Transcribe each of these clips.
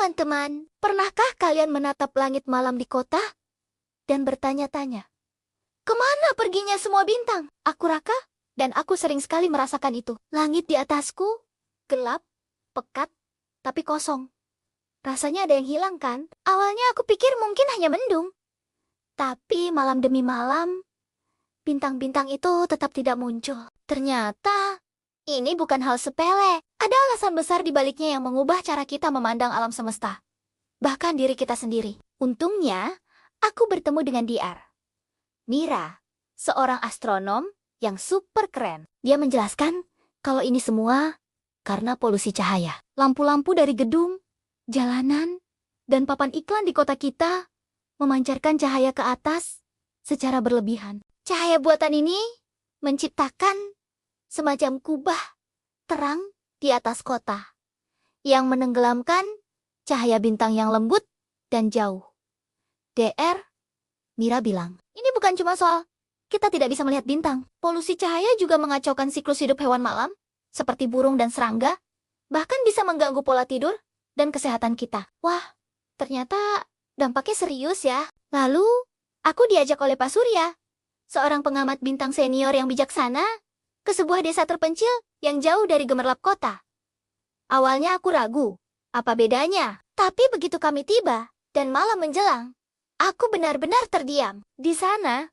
teman-teman, pernahkah kalian menatap langit malam di kota dan bertanya-tanya, kemana perginya semua bintang? Aku Raka, dan aku sering sekali merasakan itu. Langit di atasku gelap, pekat, tapi kosong. Rasanya ada yang hilang kan? Awalnya aku pikir mungkin hanya mendung. Tapi malam demi malam, bintang-bintang itu tetap tidak muncul. Ternyata ini bukan hal sepele. Ada alasan besar di baliknya yang mengubah cara kita memandang alam semesta. Bahkan diri kita sendiri. Untungnya, aku bertemu dengan DR. Mira, seorang astronom yang super keren. Dia menjelaskan kalau ini semua karena polusi cahaya. Lampu-lampu dari gedung, jalanan, dan papan iklan di kota kita memancarkan cahaya ke atas secara berlebihan. Cahaya buatan ini menciptakan semacam kubah terang di atas kota yang menenggelamkan cahaya bintang yang lembut dan jauh. DR, Mira bilang, ini bukan cuma soal kita tidak bisa melihat bintang. Polusi cahaya juga mengacaukan siklus hidup hewan malam, seperti burung dan serangga, bahkan bisa mengganggu pola tidur dan kesehatan kita. Wah, ternyata dampaknya serius ya. Lalu, aku diajak oleh Pak Surya, seorang pengamat bintang senior yang bijaksana, ke sebuah desa terpencil yang jauh dari gemerlap kota. Awalnya aku ragu, apa bedanya? Tapi begitu kami tiba, dan malam menjelang, aku benar-benar terdiam. Di sana,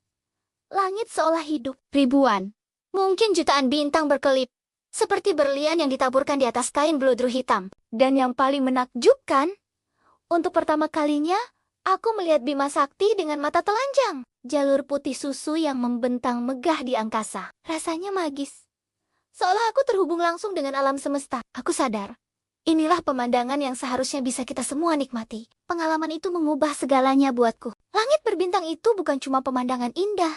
langit seolah hidup. Ribuan, mungkin jutaan bintang berkelip, seperti berlian yang ditaburkan di atas kain beludru hitam. Dan yang paling menakjubkan, untuk pertama kalinya, aku melihat Bima Sakti dengan mata telanjang. Jalur putih susu yang membentang megah di angkasa. Rasanya magis. Seolah aku terhubung langsung dengan alam semesta. Aku sadar, inilah pemandangan yang seharusnya bisa kita semua nikmati. Pengalaman itu mengubah segalanya buatku. Langit berbintang itu bukan cuma pemandangan indah,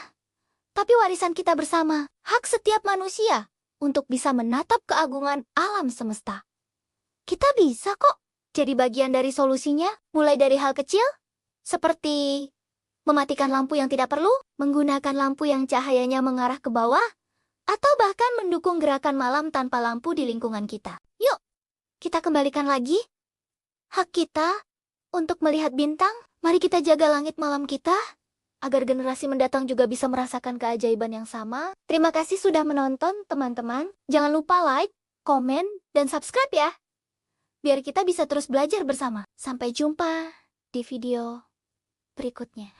tapi warisan kita bersama. Hak setiap manusia untuk bisa menatap keagungan alam semesta. Kita bisa kok jadi bagian dari solusinya, mulai dari hal kecil, seperti mematikan lampu yang tidak perlu, menggunakan lampu yang cahayanya mengarah ke bawah, atau bahkan mendukung gerakan malam tanpa lampu di lingkungan kita. Yuk, kita kembalikan lagi hak kita untuk melihat bintang. Mari kita jaga langit malam kita, agar generasi mendatang juga bisa merasakan keajaiban yang sama. Terima kasih sudah menonton, teman-teman. Jangan lupa like, komen, dan subscribe ya, biar kita bisa terus belajar bersama. Sampai jumpa di video berikutnya.